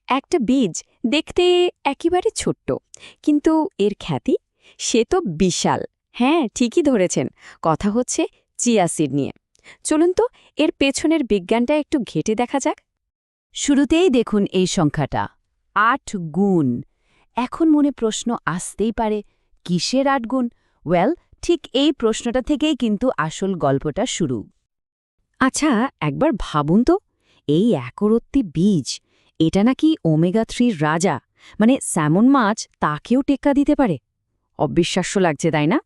একটা বীজ দেখতে একেবারে ছোট্ট, কিন্তু এর খ্যাতি সে তো বিশাল। হ্যাঁ, ঠিকই ধরেছেন, কথা হচ্ছে চিয়া সিড নিয়ে। চলুন তো এর পেছনের বিজ্ঞানটা একটু ঘেঁটে দেখা যাক। শুরুতেই দেখুন এই সংখ্যাটা ৮ গুণ। এখন মনে প্রশ্ন আসতেই পারে, কিসের ৮ গুণ? ওয়েল, ঠিক এই প্রশ্নটা থেকেই কিন্তু আসল গল্পটা শুরু। আচ্ছা, একবার ভাবুন তো, এই একরত্তি বীজ, এটা নাকি ওমেগা-3 রাজা, মানে স্যামন মাছ তাকেও টেক্কা দিতে পারে। অবিশ্বাস্য লাগছে, তাই না?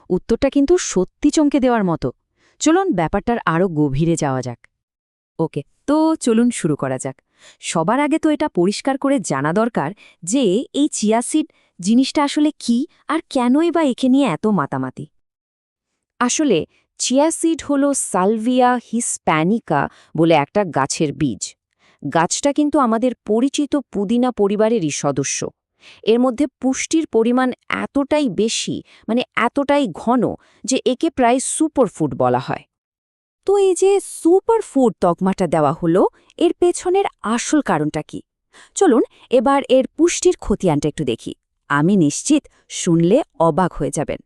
উত্তরটা কিন্তু সত্যি চমকে দেওয়ার মতো। চলুন ব্যাপারটার আরও গভীরে যাওয়া যাক। ওকে, তো চলুন শুরু করা যাক। সবার আগে তো এটা পরিষ্কার করে জানা দরকার যে এই চিয়া সিড জিনিসটা আসলে কি, আর কেনই বা একে নিয়ে এত মাতামাতি। আসলে চিয়া সিড হল সালভিয়া হিসপ্যানিকা বলে একটা গাছের বীজ। গাছটা কিন্তু আমাদের পরিচিত পুদিনা পরিবারেরই সদস্য। এর মধ্যে পুষ্টির পরিমাণ এতটাই বেশি, মানে এতটাই ঘন, যে একে প্রায় সুপারফুড বলা হয়। তো এই যে সুপারফুড তকমাটা দেওয়া হলো, এর পেছনের আসল কারণটা কি? চলুন এবার এর পুষ্টির খতিয়ানটা একটু দেখি। আমি নিশ্চিত শুনলে অবাক হয়ে যাবেন।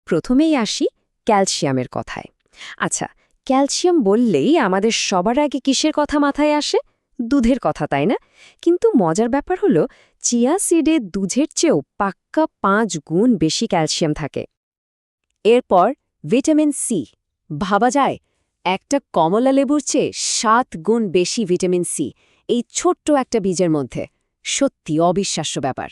প্রথমেই আসি ক্যালসিয়ামের কথায়। আচ্ছা, ক্যালসিয়াম বললেই আমাদের সবার আগে কিসের কথা মাথায় আসে? দুধের কথা, তাই না? কিন্তু মজার ব্যাপার হলো, চিয়া সিডে দুধের চেয়েও পাক্কা ৫ গুণ বেশি ক্যালসিয়াম থাকে। এরপর ভিটামিন সি। ভাবা যায়, একটা কমলা লেবুর চেয়ে ৭ গুণ বেশি ভিটামিন সি এই ছোট্ট একটা বীজের মধ্যে। সত্যি অবিশ্বাস্য ব্যাপার।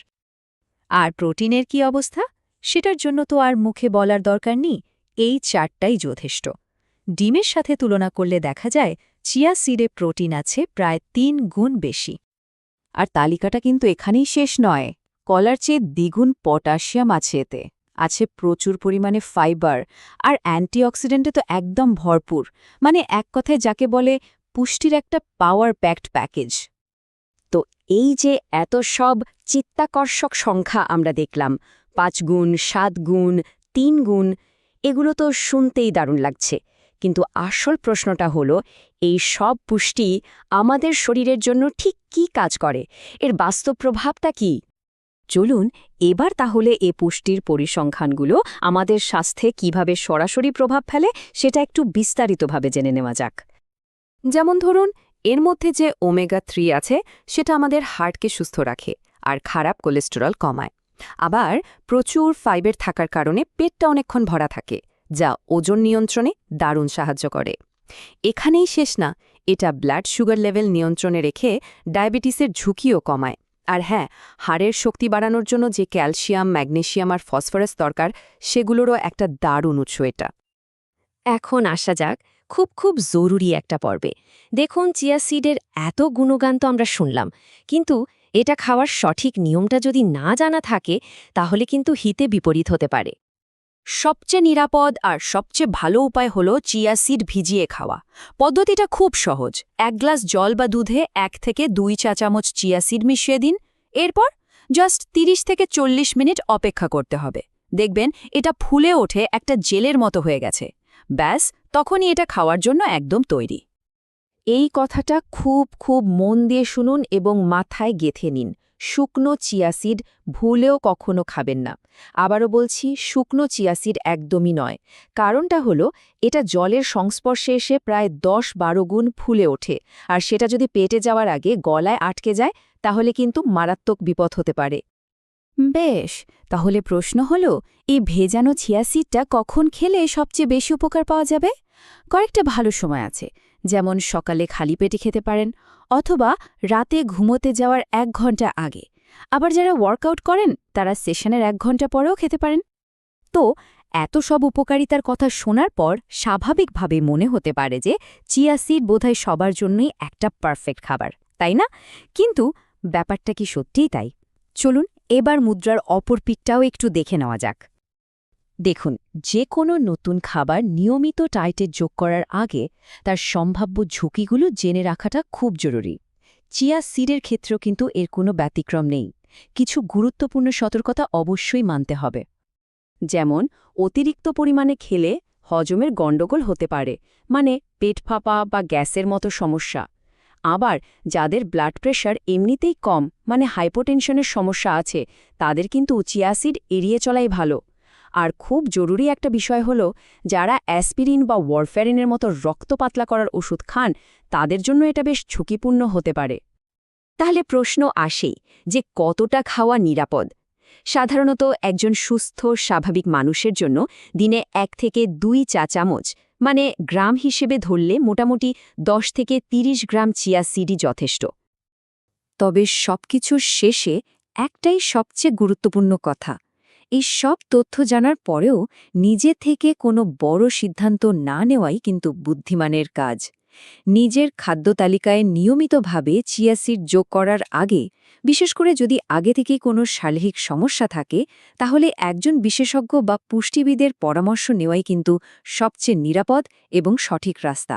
আর প্রোটিনের কি অবস্থা? সেটার জন্য তো আর মুখে বলার দরকার নেই, এই ৪টাই যথেষ্ট। ডিমের সাথে তুলনা করলে দেখা যায় চিয়া সিডে প্রোটিন আছে প্রায় ৩ গুণ বেশি। আর তালিকাটা কিন্তু এখানেই শেষ নয়। কলার চেয়ে দ্বিগুণ পটাশিয়াম আছে এতে, আছে প্রচুর পরিমাণে ফাইবার, আর অ্যান্টিঅক্সিডেন্টে তো একদম ভরপুর। মানে এক কথায় যাকে বলে পুষ্টির একটা পাওয়ার প্যাকড প্যাকেজ। তো এই যে এত সব চিত্তাকর্ষক সংখ্যা আমরা দেখলাম, ৫ গুণ, ৭ গুণ, ৩ গুণ, এগুলো তো শুনতেই দারুণ লাগছে। কিন্তু আসল প্রশ্নটা হলো, এই সব পুষ্টি আমাদের শরীরের জন্য ঠিক কী কাজ করে? এর বাস্তব প্রভাবটা কি? চলুন এবার তাহলে এ পুষ্টির পরিসংখ্যানগুলো আমাদের স্বাস্থ্যে কিভাবে সরাসরি প্রভাব ফেলে সেটা একটু বিস্তারিতভাবে জেনে নেওয়া যাক। যেমন ধরুন, এর মধ্যে যে ওমেগা-3 আছে সেটা আমাদের হার্টকে সুস্থ রাখে আর খারাপ কোলেস্টেরল কমায়। আবার প্রচুর ফাইবার থাকার কারণে পেটটা অনেকক্ষণ ভরা থাকে, যা ওজন নিয়ন্ত্রণে দারুণ সাহায্য করে। এখানেই শেষ না, এটা ব্লাড সুগার লেভেল নিয়ন্ত্রণে রেখে ডায়াবেটিসের ঝুঁকিও কমায়। আর হ্যাঁ, হাড়ের শক্তি বাড়ানোর জন্য যে ক্যালসিয়াম, ম্যাগনেসিয়াম আর ফসফরাস দরকার, সেগুলোরও একটা দারুণ উৎস এটা। এখন আসা যাক খুব খুব জরুরি একটা পর্বে। দেখুন, চিয়া সিডের এত গুণগান তো আমরা শুনলাম, কিন্তু এটা খাওয়ার সঠিক নিয়মটা যদি না জানা থাকে, তাহলে কিন্তু হিতে বিপরীত হতে পারে। সবচেয়ে নিরাপদ আর সবচেয়ে ভালো উপায় হল চিয়া সিড ভিজিয়ে খাওয়া। পদ্ধতিটা খুব সহজ। ১ গ্লাস জল বা দুধে ১ থেকে ২ চা চামচ চিয়া সিড মিশিয়ে দিন। এরপর জাস্ট ৩০ থেকে ৪০ মিনিট অপেক্ষা করতে হবে। দেখবেন এটা ফুলে ওঠে একটা জেলের মতো হয়ে গেছে। ব্যাস, তখনই এটা খাওয়ার জন্য একদম তৈরি। এই কথাটা খুব খুব মন দিয়ে শুনুন এবং মাথায় গেঁথে নিন। শুকনো চিয়া সিড ভুলেও কখনো খাবেন না। আবারও বলছি, শুকনো চিয়া সিড একদমই নয়। কারণটা হলো, এটা জলের সংস্পর্শে এসে প্রায় ১০-১২ গুণ ফুলে ওঠে, আর সেটা যদি পেটে যাওয়ার আগে গলায় আটকে যায়, তাহলে কিন্তু মারাত্মক বিপদ হতে পারে। বেশ, তাহলে প্রশ্ন হলো, এই ভেজানো চিয়া সিডটা কখন খেলে সবচেয়ে বেশি উপকার পাওয়া যাবে? কয়েকটা ভালো সময় আছে, যেমন সকালে খালি পেটে খেতে পারেন, অথবা রাতে ঘুমোতে যাওয়ার ১ ঘন্টা আগে। আবার যারা ওয়ার্কআউট করেন তারা সেশনের ১ ঘন্টা পরেও খেতে পারেন। তো এত সব উপকারিতার কথা শোনার পর স্বাভাবিকভাবে মনে হতে পারে যে চিয়া সিড বোধহয় সবার জন্যই একটা পারফেক্ট খাবার, তাই না? কিন্তু ব্যাপারটা কি সত্যিই তাই? চলুন এবার মুদ্রার অপর পিঠটাও একটু দেখে নেওয়া যাক। দেখুন, যে কোনো নতুন খাবার নিয়মিত ডায়েটে যোগ করার আগে তার সম্ভাব্য ঝুঁকিগুলো জেনে রাখাটা খুব জরুরি। চিয়া সিডের ক্ষেত্রেও কিন্তু এর কোনো ব্যতিক্রম নেই। কিছু গুরুত্বপূর্ণ সতর্কতা অবশ্যই মানতে হবে। যেমন, অতিরিক্ত পরিমাণে খেলে হজমের গণ্ডগোল হতে পারে, মানে পেট ফাঁপা বা গ্যাসের মতো সমস্যা। আবার যাদের ব্লাড প্রেশার এমনিতেই কম মানে হাইপোটেনশনের সমস্যা আছে তাদের কিন্তু চিয়া সিড এড়িয়ে চলাই ভালো। আর খুব জরুরি একটা বিষয় হলো যারা অ্যাসপিরিন বা ওয়ারফ্যারিনের মতো রক্ত পাতলা করার ওষুধ খান তাদের জন্য এটা বেশ ঝুঁকিপূর্ণ হতে পারে। তাহলে প্রশ্ন আসেই যে কতটা খাওয়া নিরাপদ। সাধারণত একজন সুস্থ স্বাভাবিক মানুষের জন্য দিনে 1 থেকে 2 চা চামচ মানে গ্রাম হিসেবে ধরলে মোটামুটি 10 থেকে 30 গ্রাম চিয়া সিডই যথেষ্ট। তবে সবকিছুর শেষে একটাই সবচেয়ে গুরুত্বপূর্ণ কথা, এই সব তথ্য জানার পরেও নিজে থেকে কোনো বড় সিদ্ধান্ত না নেওয়াই কিন্তু বুদ্ধিমানের কাজ। নিজের খাদ্য তালিকায় নিয়মিতভাবে চিয়া সিড যোগ করার আগে, বিশেষ করে যদি আগে থেকেই কোনো শারীরিক সমস্যা থাকে, তাহলে একজন বিশেষজ্ঞ বা পুষ্টিবিদের পরামর্শ নেওয়াই কিন্তু সবচেয়ে নিরাপদ এবং সঠিক রাস্তা।